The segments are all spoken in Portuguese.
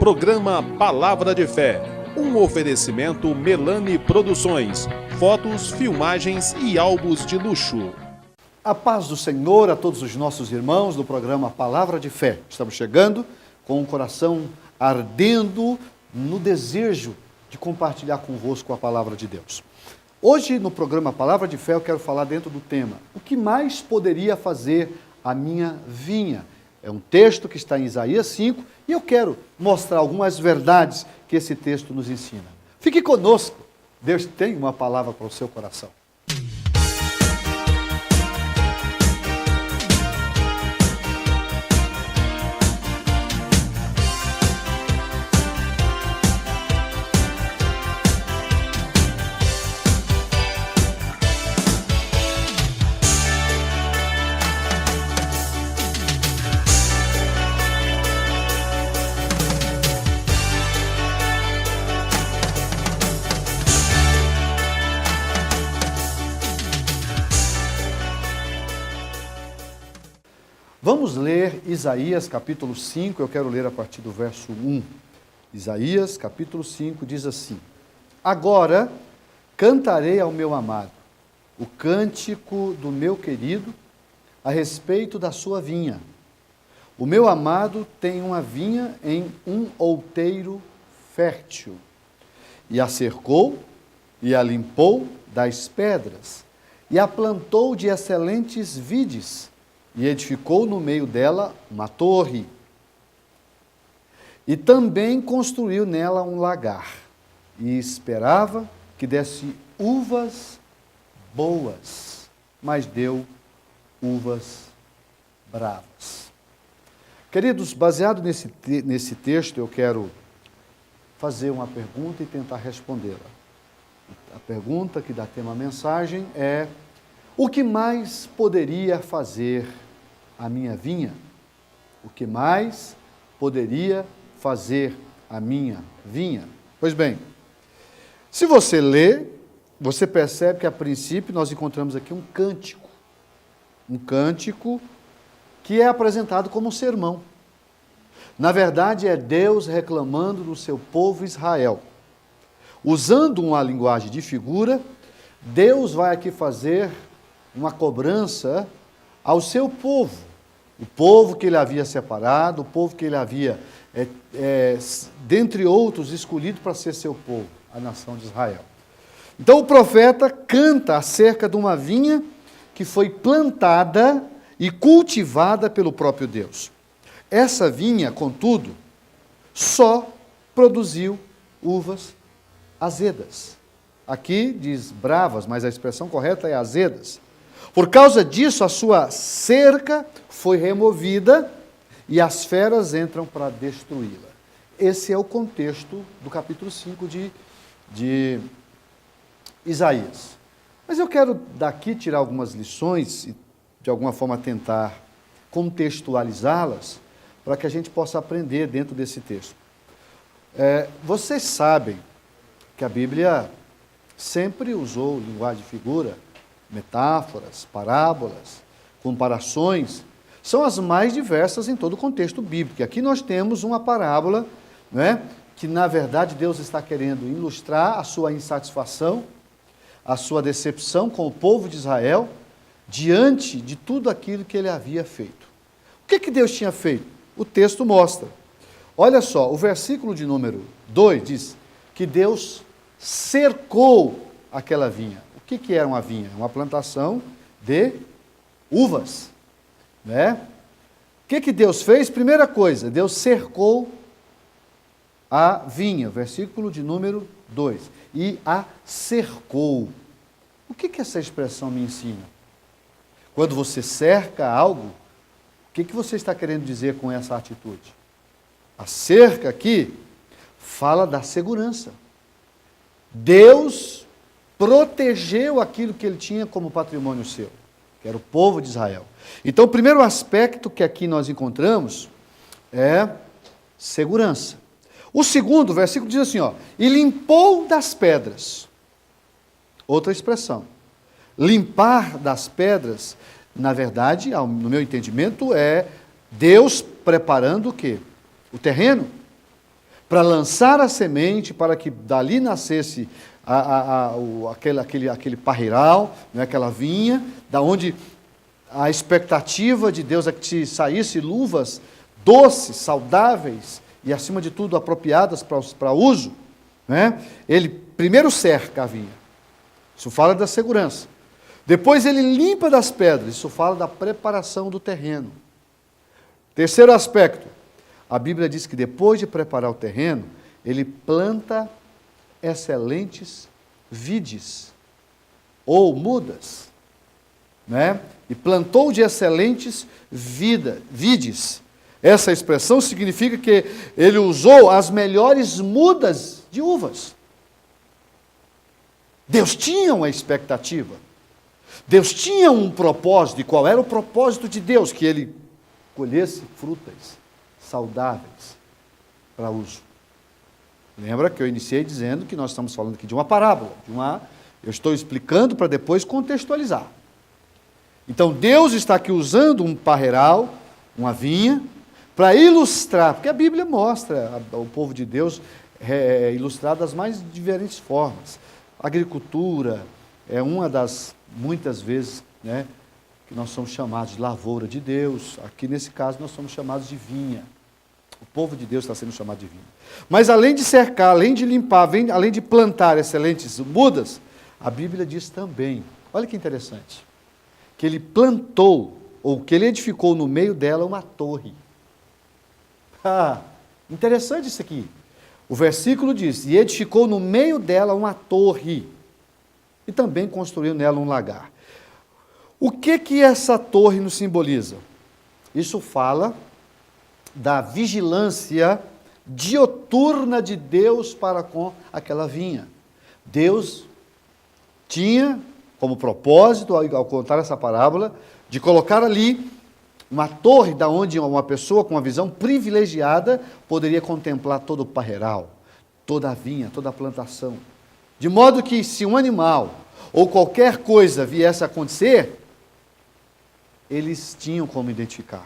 Programa Palavra de Fé, um oferecimento Melani Produções, fotos, filmagens e álbuns de luxo. A paz do Senhor a todos os nossos irmãos do programa Palavra de Fé. Estamos chegando com o coração ardendo no desejo de compartilhar convosco a Palavra de Deus. Hoje, no programa Palavra de Fé, eu quero falar dentro do tema: o que mais poderia fazer a minha vinha? É um texto que está em Isaías 5 e eu quero mostrar algumas verdades que esse texto nos ensina. Fique conosco, Deus tem uma palavra para o seu coração. Vamos ler Isaías capítulo 5, eu quero ler a partir do verso 1. Isaías capítulo 5 diz assim: Agora cantarei ao meu amado o cântico do meu querido a respeito da sua vinha. O meu amado tem uma vinha em um outeiro fértil, e a cercou, e a limpou das pedras, e a plantou de excelentes vides, e edificou no meio dela uma torre. E também construiu nela um lagar, e esperava que desse uvas boas, mas deu uvas bravas. Queridos, baseado nesse texto, eu quero fazer uma pergunta e tentar respondê-la. A pergunta que dá tema à mensagem é: o que mais poderia fazer a minha vinha? O que mais poderia fazer a minha vinha? Pois bem, se você lê, você percebe que a princípio nós encontramos aqui um cântico que é apresentado como um sermão. Na verdade, é Deus reclamando do seu povo Israel. Usando uma linguagem de figura, Deus vai aqui fazer uma cobrança ao seu povo, o povo que ele havia separado, o povo que ele havia, dentre outros, escolhido para ser seu povo, a nação de Israel. Então o profeta canta acerca de uma vinha que foi plantada e cultivada pelo próprio Deus. Essa vinha, contudo, só produziu uvas azedas. Aqui diz bravas, mas a expressão correta é azedas. Por causa disso, a sua cerca foi removida e as feras entram para destruí-la. Esse é o contexto do capítulo 5 de Isaías. Mas eu quero daqui tirar algumas lições e, de alguma forma, tentar contextualizá-las para que a gente possa aprender dentro desse texto. Vocês sabem que a Bíblia sempre usou linguagem de figura, metáforas, parábolas, comparações, são as mais diversas em todo o contexto bíblico. Aqui nós temos uma parábola, que na verdade Deus está querendo ilustrar a sua insatisfação, a sua decepção com o povo de Israel, diante de tudo aquilo que ele havia feito. O que Deus tinha feito? O texto mostra. Olha só, o versículo de número 2 diz que Deus cercou aquela vinha. O que era uma vinha? Uma plantação de uvas, O que Deus fez? Primeira coisa, Deus cercou a vinha, versículo de número 2, e a cercou. O que essa expressão me ensina? Quando você cerca algo, o que você está querendo dizer com essa atitude? A cerca aqui fala da segurança. Deus protegeu aquilo que ele tinha como patrimônio seu, que era o povo de Israel. Então, o primeiro aspecto que aqui nós encontramos é segurança. O segundo, versículo diz assim, e limpou das pedras. Outra expressão. Limpar das pedras, na verdade, no meu entendimento, é Deus preparando o quê? O terreno. para lançar a semente, para que dali nascesse aquele parreiral, né, aquela vinha, da onde a expectativa de Deus é que saísse uvas doces, saudáveis e, acima de tudo, apropriadas para uso. Né? Ele primeiro cerca a vinha, isso fala da segurança. Depois ele limpa das pedras, isso fala da preparação do terreno. Terceiro aspecto, a Bíblia diz que depois de preparar o terreno, ele planta excelentes vides ou mudas, né? E plantou de excelentes vides. Essa expressão significa que ele usou as melhores mudas de uvas. Deus tinha uma expectativa. Deus tinha um propósito. E qual era o propósito de Deus? Que ele colhesse frutas saudáveis para uso. Lembra que eu iniciei dizendo que nós estamos falando aqui de uma parábola, eu estou explicando para depois contextualizar. Então Deus está aqui usando um parreiral, uma vinha, para ilustrar, porque a Bíblia mostra o povo de Deus ilustrado das mais diferentes formas. A agricultura é uma das muitas vezes, né, que nós somos chamados de lavoura de Deus. Aqui nesse caso nós somos chamados de vinha. O povo de Deus está sendo chamado de vinha. Mas além de cercar, além de limpar, além de plantar excelentes mudas, a Bíblia diz também, olha que interessante, que ele plantou, ou que ele edificou no meio dela uma torre. Interessante isso aqui. O versículo diz, e edificou no meio dela uma torre, e também construiu nela um lagar. O que essa torre nos simboliza? Isso fala da vigilância dioturna de Deus para com aquela vinha. Deus tinha como propósito, ao contar essa parábola, de colocar ali uma torre da onde uma pessoa com uma visão privilegiada poderia contemplar todo o parreiral, toda a vinha, toda a plantação. De modo que se um animal ou qualquer coisa viesse a acontecer, eles tinham como identificar.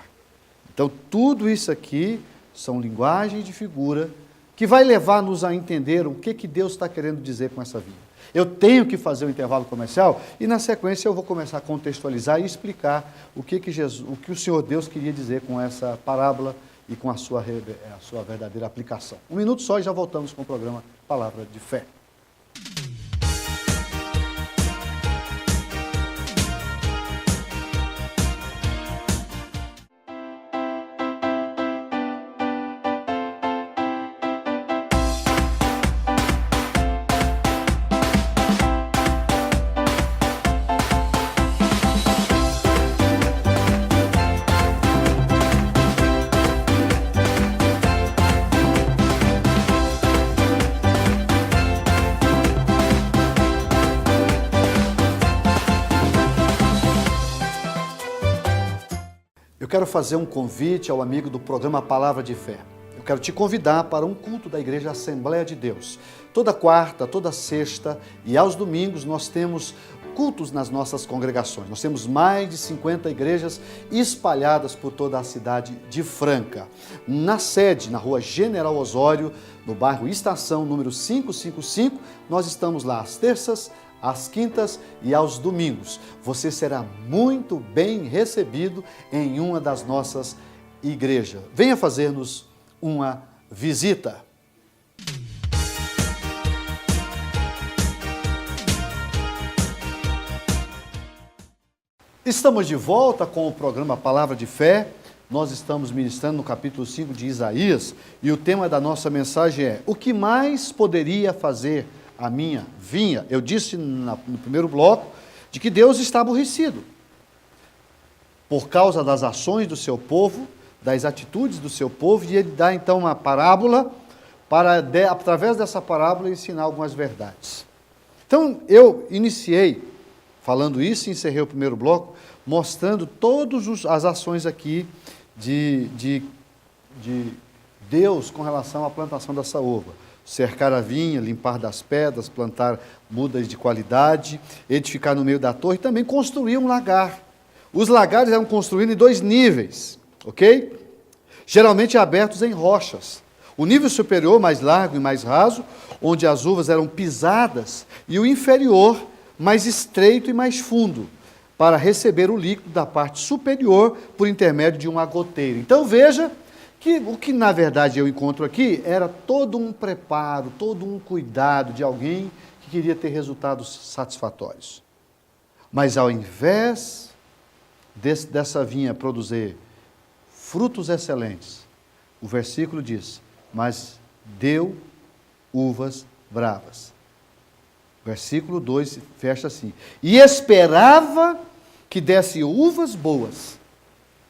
Então, tudo isso aqui são linguagem de figura que vai levar-nos a entender o que Deus está querendo dizer com essa vinha. Eu tenho que fazer um intervalo comercial e, na sequência, eu vou começar a contextualizar e explicar o que o Senhor Deus queria dizer com essa parábola e com a sua verdadeira aplicação. Um minuto só e já voltamos com o programa Palavra de Fé. Eu quero fazer um convite ao amigo do programa Palavra de Fé. Eu quero te convidar para um culto da Igreja Assembleia de Deus. Toda quarta, toda sexta e aos domingos nós temos cultos nas nossas congregações. Nós temos mais de 50 igrejas espalhadas por toda a cidade de Franca. Na sede, na rua General Osório, no bairro Estação, número 555, nós estamos lá às terças, às quintas e aos domingos. Você será muito bem recebido em uma das nossas igrejas. Venha fazer-nos uma visita. Estamos de volta com o programa Palavra de Fé. Nós estamos ministrando no capítulo 5 de Isaías e o tema da nossa mensagem é: o que mais poderia fazer a minha vinha? Eu disse no primeiro bloco de que Deus está aborrecido por causa das ações do seu povo, das atitudes do seu povo, e ele dá então uma parábola para, através dessa parábola, ensinar algumas verdades. Então, eu iniciei falando isso e encerrei o primeiro bloco, mostrando todas as ações aqui de Deus com relação à plantação dessa uva. Cercar a vinha, limpar das pedras, plantar mudas de qualidade, edificar no meio da torre e também construir um lagar. Os lagares eram construídos em 2 níveis, ok? Geralmente abertos em rochas. O nível superior, mais largo e mais raso, onde as uvas eram pisadas, e o inferior, mais estreito e mais fundo, para receber o líquido da parte superior por intermédio de uma goteira. Então veja que o que na verdade eu encontro aqui era todo um preparo, todo um cuidado de alguém que queria ter resultados satisfatórios. Mas ao invés dessa vinha produzir frutos excelentes, o versículo diz, mas deu uvas bravas. Versículo 2 fecha assim, e esperava que desse uvas boas,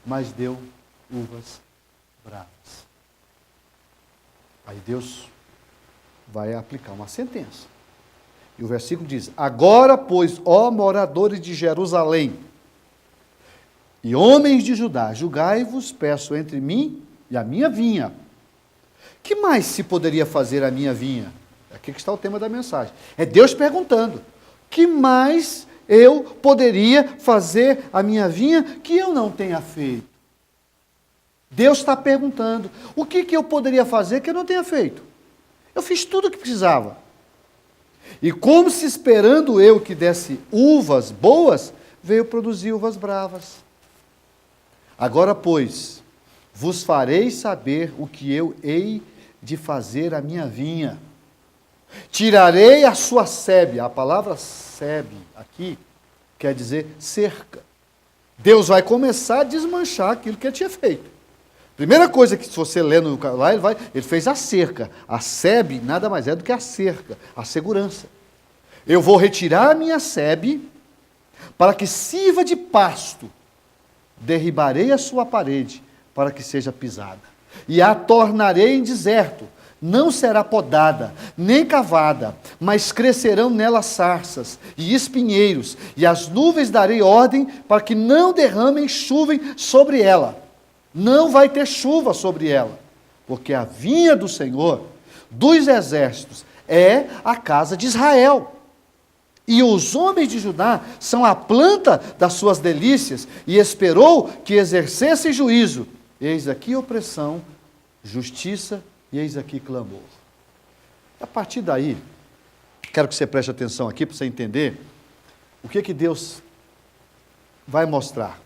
mas deu uvas bravas. Aí Deus vai aplicar uma sentença. E o versículo diz, agora, pois, ó moradores de Jerusalém, e homens de Judá, julgai-vos, peço, entre mim e a minha vinha. Que mais se poderia fazer a minha vinha? Aqui que está o tema da mensagem. É Deus perguntando, que mais eu poderia fazer a minha vinha que eu não tenha feito? Deus está perguntando, o que eu poderia fazer que eu não tenha feito? Eu fiz tudo o que precisava. E como se esperando eu que desse uvas boas, veio produzir uvas bravas. Agora, pois, vos farei saber o que eu hei de fazer a minha vinha. Tirarei a sua sebe. A palavra sebe aqui quer dizer cerca. Deus vai começar a desmanchar aquilo que ele tinha feito. Primeira coisa que se você ler lá, ele fez a cerca. A sebe nada mais é do que a cerca, a segurança. Eu vou retirar a minha sebe para que sirva de pasto. Derribarei a sua parede para que seja pisada. E a tornarei em deserto. Não será podada, nem cavada, mas crescerão nela sarças e espinheiros, e as nuvens darei ordem para que não derramem chuva sobre ela. Não vai ter chuva sobre ela, porque a vinha do Senhor, dos exércitos, é a casa de Israel. E os homens de Judá são a planta das suas delícias, e esperou que exercessem juízo. Eis aqui opressão, justiça, e eis aqui clamor. A partir daí, quero que você preste atenção aqui para você entender o que Deus vai mostrar.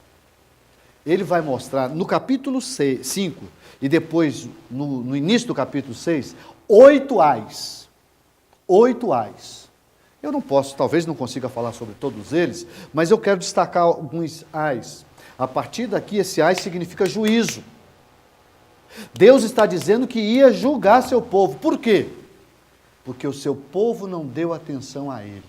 Ele vai mostrar no capítulo 5 e depois no início do capítulo 6, 8 ais. 8 ais. Eu não posso, talvez não consiga falar sobre todos eles, mas eu quero destacar alguns ais. A partir daqui, esse ais significa juízo. Deus está dizendo que ia julgar seu povo. Por quê? Porque o seu povo não deu atenção a ele.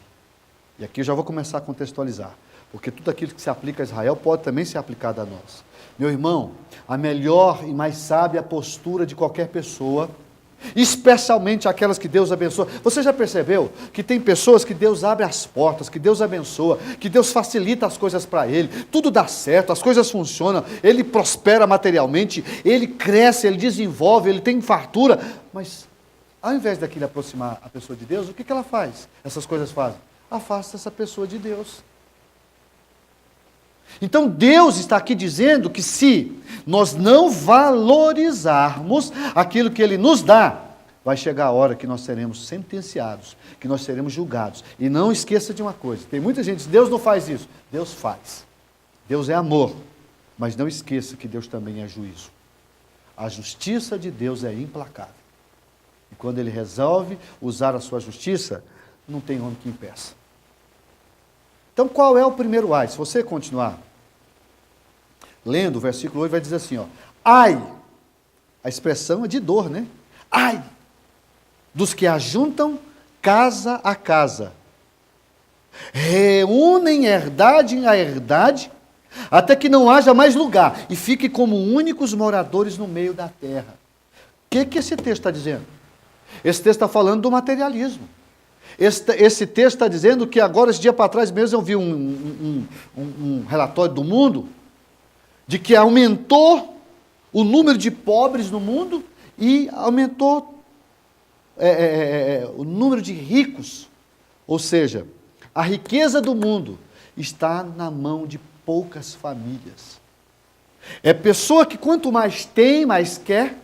E aqui eu já vou começar a contextualizar. Porque tudo aquilo que se aplica a Israel pode também ser aplicado a nós. Meu irmão, a melhor e mais sábia postura de qualquer pessoa, especialmente aquelas que Deus abençoa. Você já percebeu que tem pessoas que Deus abre as portas, que Deus abençoa, que Deus facilita as coisas para ele, tudo dá certo, as coisas funcionam, ele prospera materialmente, ele cresce, ele desenvolve, ele tem fartura, mas ao invés daquilo aproximar a pessoa de Deus, o que ela faz? Essas coisas fazem? Afasta essa pessoa de Deus. Então Deus está aqui dizendo que se nós não valorizarmos aquilo que Ele nos dá, vai chegar a hora que nós seremos sentenciados, que nós seremos julgados. E não esqueça de uma coisa, tem muita gente que diz, Deus não faz isso. Deus faz. Deus é amor. Mas não esqueça que Deus também é juízo. A justiça de Deus é implacável. E quando Ele resolve usar a sua justiça, não tem homem que impeça. Então, qual é o primeiro ai? Se você continuar lendo o versículo 8, vai dizer assim, ó, ai, a expressão é de dor, né? Ai, dos que ajuntam casa a casa, reúnem herdade a herdade, até que não haja mais lugar, e fiquem como únicos moradores no meio da terra. O que esse texto está dizendo? Esse texto está falando do materialismo. Esse texto está dizendo que agora, esse dia para trás mesmo, eu vi um relatório do mundo, de que aumentou o número de pobres no mundo e aumentou o número de ricos. Ou seja, a riqueza do mundo está na mão de poucas famílias. É pessoa que quanto mais tem, mais quer,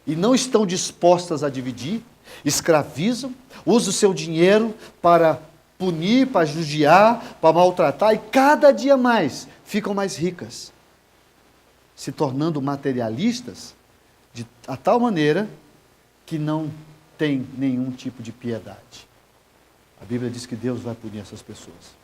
e não estão dispostas a dividir, escravizam, usam o seu dinheiro para punir, para judiar, para maltratar, e cada dia mais ficam mais ricas, se tornando materialistas a tal maneira que não tem nenhum tipo de piedade. A Bíblia diz que Deus vai punir essas pessoas.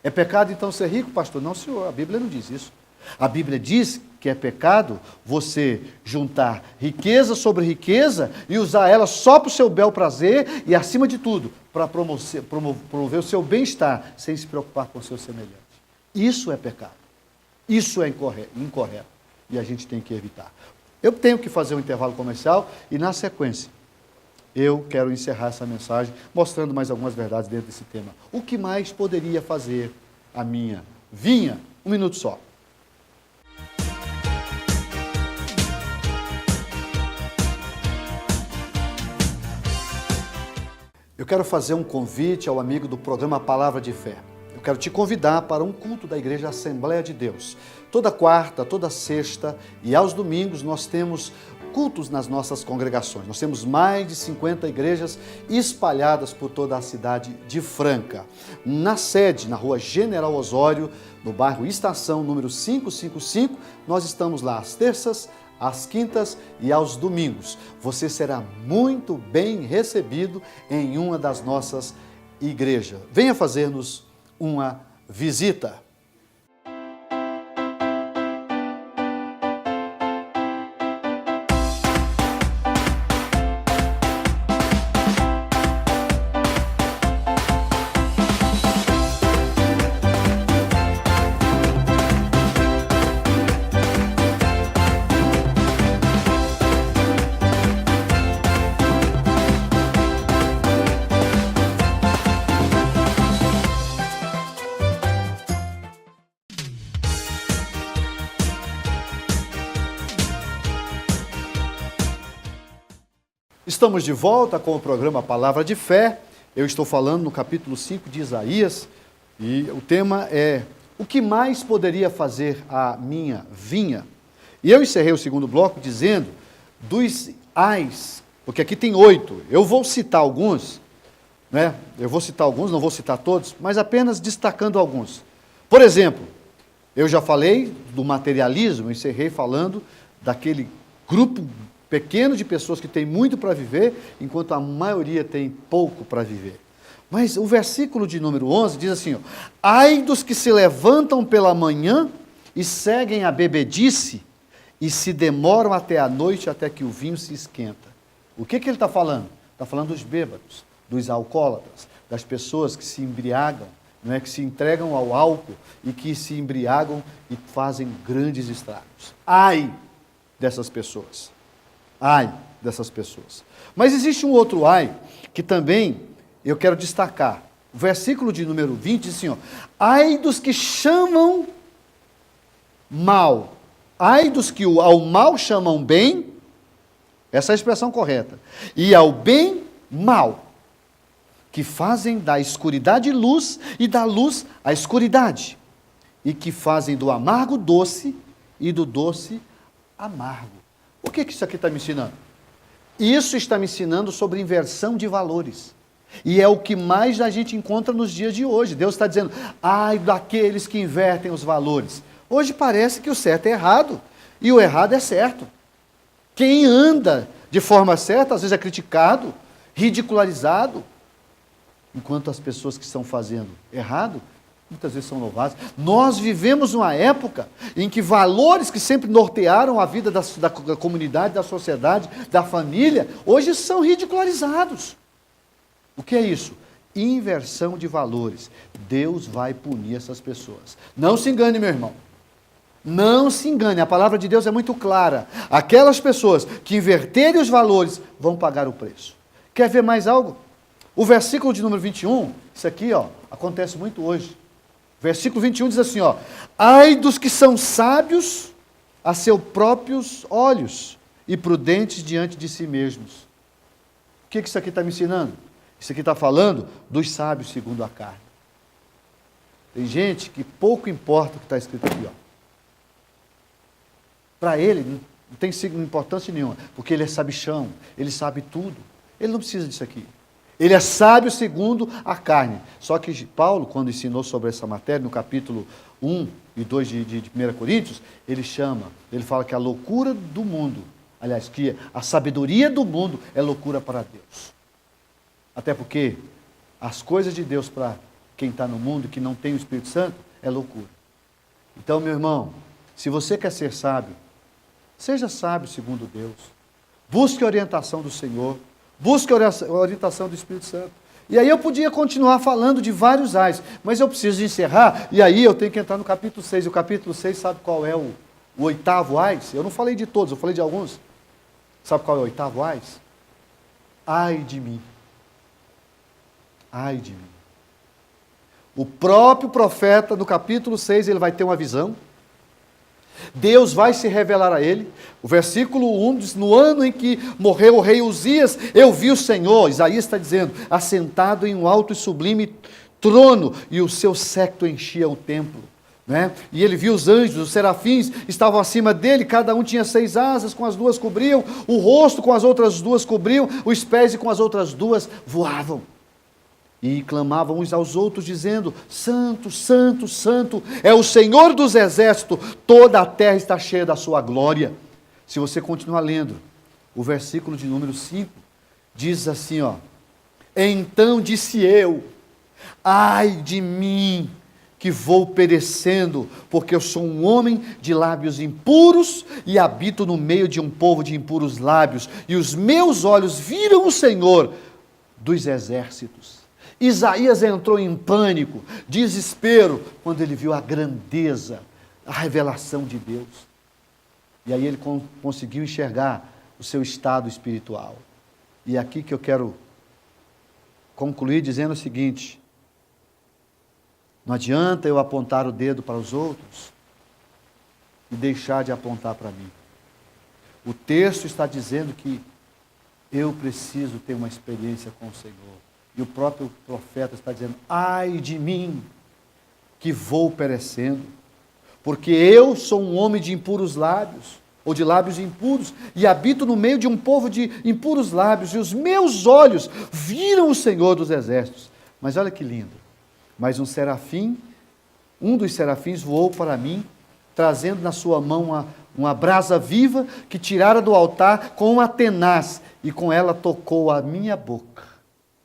É pecado então ser rico, pastor? Não, senhor, a Bíblia não diz isso. A Bíblia diz que é pecado você juntar riqueza sobre riqueza e usar ela só para o seu bel prazer e, acima de tudo, para promover o seu bem-estar, sem se preocupar com o seu semelhante. Isso é pecado. Isso é incorreto. E a gente tem que evitar. Eu tenho que fazer um intervalo comercial e, na sequência, eu quero encerrar essa mensagem mostrando mais algumas verdades dentro desse tema. O que mais poderia fazer a minha vinha? Um minuto só. Eu quero fazer um convite ao amigo do programa Palavra de Fé. Eu quero te convidar para um culto da Igreja Assembleia de Deus. Toda quarta, toda sexta e aos domingos nós temos cultos nas nossas congregações. Nós temos mais de 50 igrejas espalhadas por toda a cidade de Franca. Na sede, na rua General Osório, no bairro Estação, número 555, nós estamos lá às terças, às quintas e aos domingos. Você será muito bem recebido em uma das nossas igrejas. Venha fazer-nos uma visita. Estamos de volta com o programa Palavra de Fé. Eu estou falando no capítulo 5 de Isaías e o tema é: o que mais poderia fazer a minha vinha? E eu encerrei o segundo bloco dizendo dos ais, porque aqui tem 8. Eu vou citar alguns, né? Não vou citar todos, mas apenas destacando alguns. Por exemplo, eu já falei do materialismo, eu encerrei falando daquele grupo pequeno de pessoas que têm muito para viver, enquanto a maioria tem pouco para viver. Mas o versículo de número 11 diz assim: ai dos que se levantam pela manhã e seguem a bebedice e se demoram até a noite, até que o vinho se esquenta. O que ele está falando? Está falando dos bêbados, dos alcoólatras, das pessoas que se embriagam, não é? Que se entregam ao álcool e que se embriagam e fazem grandes estragos. Ai dessas pessoas. Ai dessas pessoas. Mas existe um outro ai que também eu quero destacar. O versículo de número 20 diz assim: ai dos que chamam mal. Ai dos que ao mal chamam bem, essa é a expressão correta, e ao bem mal, que fazem da escuridade luz e da luz a escuridade, e que fazem do amargo doce e do doce amargo. O que isso aqui está me ensinando? Isso está me ensinando sobre inversão de valores. E é o que mais a gente encontra nos dias de hoje. Deus está dizendo: ai daqueles que invertem os valores. Hoje parece que o certo é errado e o errado é certo. Quem anda de forma certa, às vezes é criticado, ridicularizado, enquanto as pessoas que estão fazendo errado, muitas vezes são louvadas. Nós vivemos uma época em que valores que sempre nortearam a vida da comunidade, da sociedade, da família, hoje são ridicularizados. O que é isso? Inversão de valores. Deus vai punir essas pessoas. Não se engane, meu irmão. Não se engane, a palavra de Deus é muito clara. Aquelas pessoas que inverterem os valores vão pagar o preço. Quer ver mais algo? O versículo de número 21, isso aqui acontece muito hoje. Versículo 21 diz assim: ai dos que são sábios a seus próprios olhos e prudentes diante de si mesmos. O que isso aqui está me ensinando? Isso aqui está falando dos sábios segundo a carne. Tem gente que pouco importa o que está escrito aqui. Para ele, Não tem importância nenhuma, porque ele é sabichão, ele sabe tudo. Ele não precisa disso aqui. Ele é sábio segundo a carne. Só que Paulo, quando ensinou sobre essa matéria, no capítulo 1 e 2 de 1 Coríntios, ele fala que a loucura do mundo, aliás, que a sabedoria do mundo é loucura para Deus. Até porque as coisas de Deus para quem está no mundo, que não tem o Espírito Santo, é loucura. Então, meu irmão, se você quer ser sábio, seja sábio segundo Deus. Busque a orientação do Senhor. Busque a orientação do Espírito Santo. E aí eu podia continuar falando de vários ais, mas eu preciso encerrar, e aí eu tenho que entrar no capítulo 6. E o capítulo 6, sabe qual é o oitavo ais? Eu não falei de todos, eu falei de alguns. Sabe qual é o oitavo ais? Ai de mim. Ai de mim. O próprio profeta, no capítulo 6, ele vai ter uma visão. Deus vai se revelar a ele. O versículo 1 diz: no ano em que morreu o rei Uzias, eu vi o Senhor, Isaías está dizendo, assentado em um alto e sublime trono, e o seu séquito enchia o templo. Né? E ele viu os anjos, os serafins estavam acima dele, cada um tinha 6 asas, com as 2 cobriam, o rosto com as outras 2 cobriam, os pés e com as outras 2 voavam. E clamavam uns aos outros, dizendo: Santo, Santo, Santo, é o Senhor dos exércitos, toda a terra está cheia da sua glória. Se você continuar lendo, o versículo de número 5, diz assim, ó: então disse eu, ai de mim, que vou perecendo, porque eu sou um homem de lábios impuros, e habito no meio de um povo de impuros lábios, e os meus olhos viram o Senhor dos exércitos. Isaías entrou em pânico, desespero, quando ele viu a grandeza, a revelação de Deus. E aí ele conseguiu enxergar o seu estado espiritual. E é aqui que eu quero concluir dizendo o seguinte: não adianta eu apontar o dedo para os outros e deixar de apontar para mim. O texto está dizendo que eu preciso ter uma experiência com o Senhor. E o próprio profeta está dizendo: ai de mim, que vou perecendo, porque eu sou um homem de impuros lábios, ou de lábios impuros, e habito no meio de um povo de impuros lábios, e os meus olhos viram o Senhor dos exércitos. Mas olha que lindo, mas um dos serafins voou para mim, trazendo na sua mão uma brasa viva, que tirara do altar com uma tenaz, e com ela tocou a minha boca.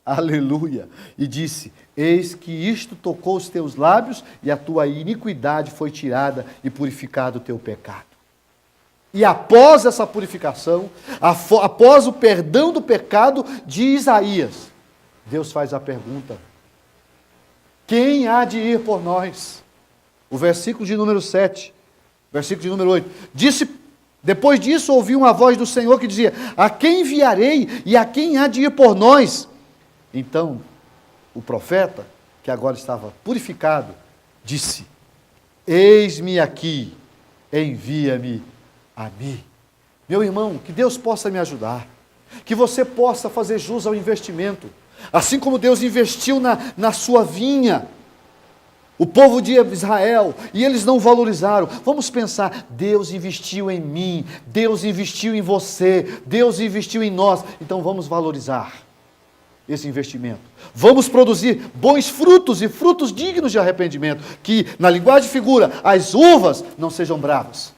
Aleluia! E disse: eis que isto tocou os teus lábios, e a tua iniquidade foi tirada, e purificado o teu pecado. E após essa purificação, após o perdão do pecado de Isaías, Deus faz a pergunta: quem há de ir por nós? O versículo de número 7, versículo de número 8, depois disso ouvi uma voz do Senhor que dizia: a quem enviarei, e a quem há de ir por nós? Então, o profeta, que agora estava purificado, disse: eis-me aqui, envia-me a mim. Meu irmão, que Deus possa me ajudar, que você possa fazer jus ao investimento, assim como Deus investiu na sua vinha, o povo de Israel, e eles não valorizaram. Vamos pensar: Deus investiu em mim, Deus investiu em você, Deus investiu em nós, então vamos valorizar esse investimento. Vamos produzir bons frutos e frutos dignos de arrependimento, que, na linguagem de figura, as uvas não sejam bravas,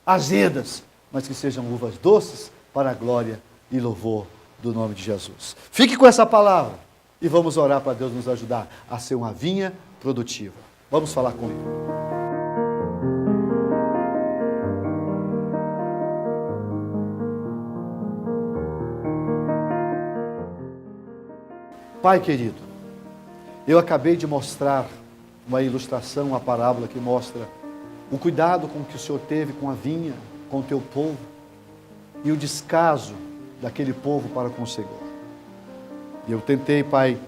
azedas, mas que sejam uvas doces para a glória e louvor do nome de Jesus. Fique com essa palavra e vamos orar para Deus nos ajudar a ser uma vinha produtiva. Vamos falar com Ele. Pai querido, eu acabei de mostrar uma ilustração, uma parábola que mostra o cuidado com que o Senhor teve com a vinha, com o teu povo, e o descaso daquele povo para com o Senhor. E eu tentei, Pai,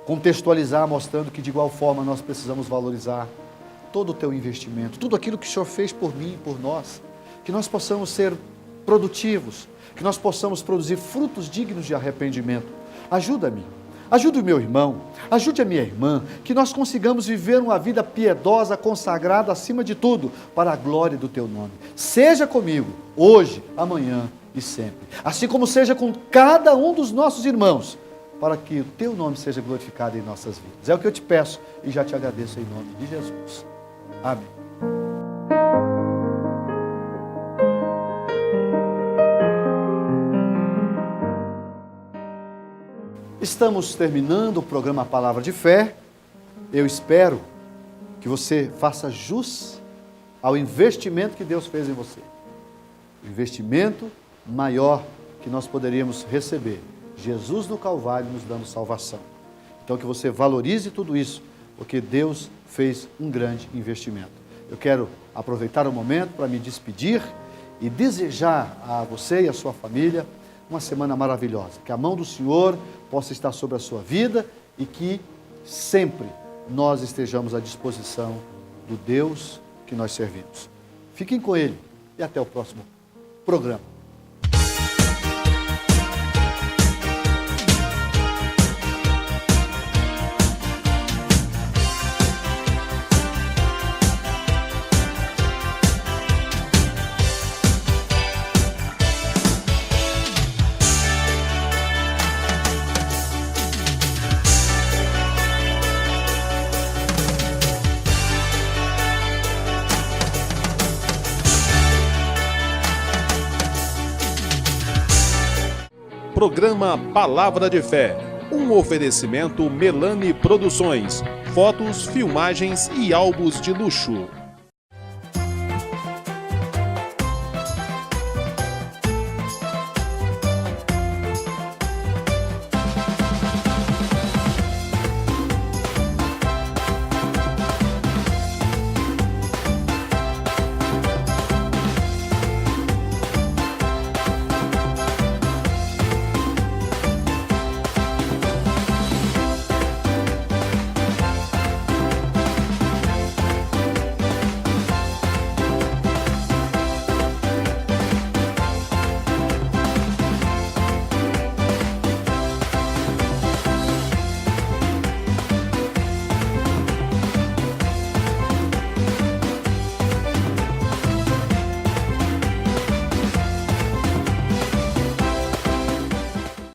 contextualizar, mostrando que de igual forma nós precisamos valorizar todo o teu investimento, tudo aquilo que o Senhor fez por mim e por nós, que nós possamos ser produtivos, que nós possamos produzir frutos dignos de arrependimento. Ajuda-me Ajude o meu irmão, ajude a minha irmã, que nós consigamos viver uma vida piedosa, consagrada acima de tudo, para a glória do Teu nome. Seja comigo, hoje, amanhã e sempre. Assim como seja com cada um dos nossos irmãos, para que o Teu nome seja glorificado em nossas vidas. É o que eu te peço e já te agradeço em nome de Jesus. Amém. Estamos terminando o programa Palavra de Fé. Eu espero que você faça jus ao investimento que Deus fez em você. O investimento maior que nós poderíamos receber. Jesus no Calvário nos dando salvação. Então que você valorize tudo isso, porque Deus fez um grande investimento. Eu quero aproveitar o momento para me despedir e desejar a você e a sua família uma semana maravilhosa. Que a mão do Senhor possa estar sobre a sua vida e que sempre nós estejamos à disposição do Deus que nós servimos. Fiquem com Ele e até o próximo programa. Programa Palavra de Fé, um oferecimento Melani Produções, fotos, filmagens e álbuns de luxo.